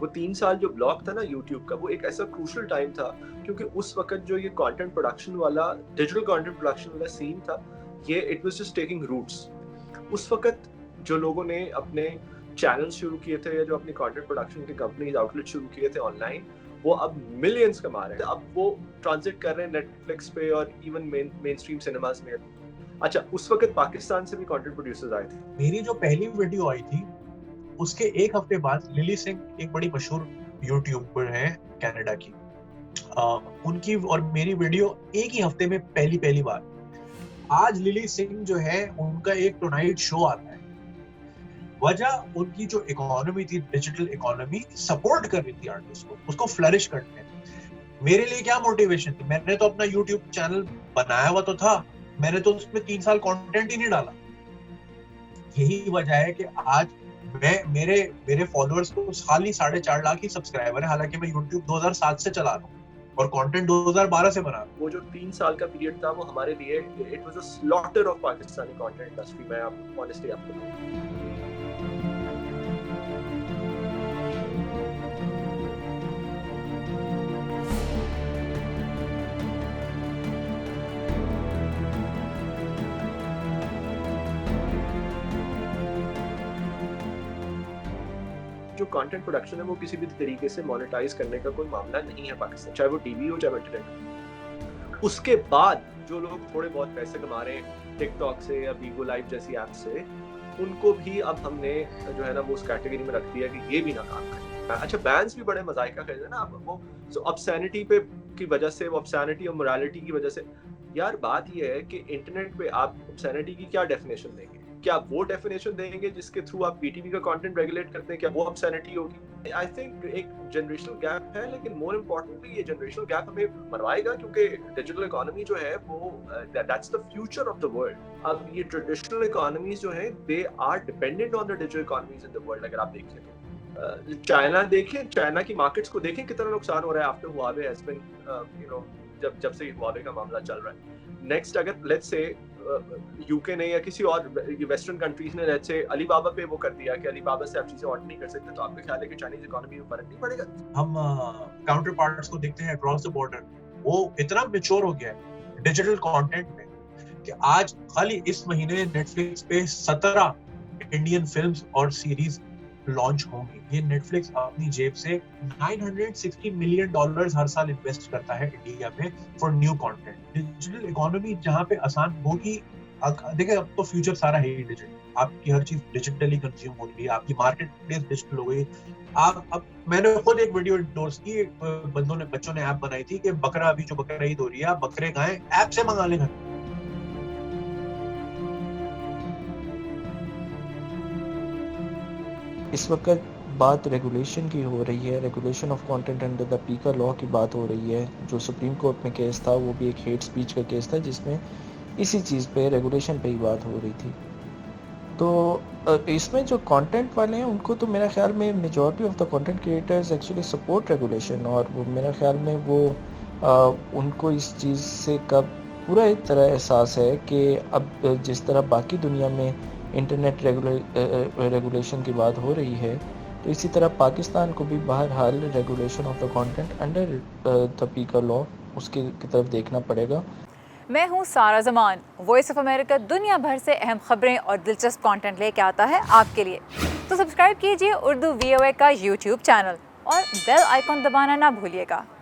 वो 3 साल जो ब्लॉक था ना यूट्यूब का, वो एक ऐसा क्रूशियल टाइम था, क्योंकि उस वक़्त जो ये कंटेंट प्रोडक्शन वाला, डिजिटल कंटेंट प्रोडक्शन वाला सीन था, ये it was just taking roots. उस वक़्त जो लोगों ने अपने चैनल्स शुरू किए थे या जो अपनी कंटेंट प्रोडक्शन की कंपनीज़ आउटलेट शुरू किए थे ऑनलाइन, वो अब मिलियंस कमा रहे हैं। अब वो ट्रांज़िट कर रहे हैं नेटफ्लिक्स पे और इवन मेनस्ट्रीम सिनेमास में। अच्छा, उस वक़्त पाकिस्तान से भी कंटेंट प्रोड्यूसर्स आए थे। मेरी जो पहली वीडियो आई थी, उसके 1 हफ्ते बाद लिली सिंह एक बड़ी मशहूर यूट्यूबर है कनाडा की, उनकी और मेरी वीडियो एक ही हफ्ते में पहली बार। आज लिली सिंह जो है, उनका एक टुनाइट शो आता है। वजह उनकी जो इकोनॉमी थी, डिजिटल इकोनॉमी सपोर्ट कर रही थी आर्टिस्ट को, उसको फ्लरिश करने में। मेरे लिए क्या मोटिवेशन थी? मैंने तो अपना यूट्यूब चैनल बनाया हुआ तो था, मैंने तो उसमें 3 साल कंटेंट ही नहीं डाला। यही वजह है कि आज मेरे फॉलोअर्स तो खाली 4.5 लाख ही सब्सक्राइबर है, हालांकि मैं यूट्यूब 2007 से चला रहा हूँ और कंटेंट 2012 से बना रहा हूँ। वो जो 3 साल का पीरियड था, वो हमारे लिए it was a slaughter of Pakistani content industry. मैं आप ऑनेस्टली आपको बताऊं, जो कंटेंट प्रोडक्शन है वो किसी भी तरीके से मोनेटाइज करने का कोई मामला नहीं है पाकिस्तान, चाहे वो टीवी हो चाहे वो इंटरनेट। उसके बाद जो लोग थोड़े बहुत पैसे कमा रहे हैं टिकटॉक से या बीगो लाइव जैसी ऐप से, उनको भी अब हमने जो है ना वो उस कैटेगरी में रख दिया कि ये भी ना काम करें। अच्छा, बैंस भी बड़े मजाइका कहते हैं ना, अब वो ऑब्सैनिटी पे की वजह से, ऑब्सैनिटी और मोरालिटी की वजह से। यार बात ये है कि इंटरनेट पे आप ऑब्सैनिटी की क्या डेफिनेशन देंगे? क्या वो डेफिनेशन देंगे जिसके थ्रू आप पीटीवी का कंटेंट रेगुलेट करते हैं? क्या वो ऑब्सैनिटी होगी? आई थिंक एक जनरेशनल गैप है, लेकिन मोर इम्पोर्टेंटली ये जनरेशनल गैप हमें मरवाएगा, क्योंकि डिजिटल इकोनॉमी जो है वो that's the future of the world. अब ये ट्रेडिशनल इकोनॉमीज जो है, they are dependent on the digital economies in the world. अगर आप देखें तो चाइना देखें, चाइना की मार्केट्स को देखें, कितना नुकसान हो रहा है after Huawei has been, you know, जब से हुआवे का मामला चल रहा है। नेक्स्ट, अगर लेट्स से यूके ने या किसी और वेस्टर्न कंट्रीज ने लेट्स से अलीबाबा पे वो कर दिया कि अलीबाबा से आप चीजें ऑर्डर नहीं कर सकते, तो आपका ख्याल है कि चाइनीज इकोनॉमी में फर्क नहीं पड़ेगा? हम काउंटर पार्ट्स को देखते हैं अक्रॉस द बॉर्डर, वो इतना मैच्योर हो गया है डिजिटल कंटेंट में कि आज खाली इस महीने नेटफ्लिक्स पे 17 इंडियन फिल्म्स और सीरीज लॉन्च होंगी। ये नेटफ्लिक्स अपनी जेब से $960 मिलियन हर साल इन्वेस्ट करता है इंडिया में for new content. Digital economy जहाँ पे आसान होगी, देखिए अब तो फ्यूचर सारा है ही डिजिटल, आपकी हर चीज डिजिटली कंज्यूम हो रही है, आपकी मार्केट प्लेस डिजिटल हो गई। आप अब मैंने खुद एक वीडियो इंडोर्स की, बच्चों ने ऐप बनाई थी कि बकरा, अभी जो बकरा ईद हो रही है, आप बकरे गाय ऐप से मंगा लें। इस वक्त बात रेगुलेशन की हो रही है, regulation of content under the पीका लॉ की बात हो रही है। जो सुप्रीम कोर्ट में केस था वो भी एक हेट स्पीच का केस था, जिसमें इसी चीज़ पे, रेगुलेशन पे ही बात हो रही थी। तो इसमें जो कंटेंट वाले हैं उनको तो मेरा ख्याल में majority of the content creators actually support regulation, और वो मेरा ख्याल में वो उनको इस चीज़ से कब पूरा एक तरह एहसास है कि अब जिस तरह बाकी दुनिया में इंटरनेट रेगुलेशन की बात हो रही है, तो इसी तरह पाकिस्तान को भी बहरहाल regulation of the content under the पीका लॉ उसकी तरफ देखना पड़ेगा। मैं हूं सारा जमान। वॉइस ऑफ अमेरिका दुनिया भर से अहम खबरें और दिलचस्प कंटेंट लेके आता है आपके लिए। तो सब्सक्राइब कीजिए उर्दू VOA का YouTube चैनल और बेल आइकॉन दबाना ना भूलिएगा।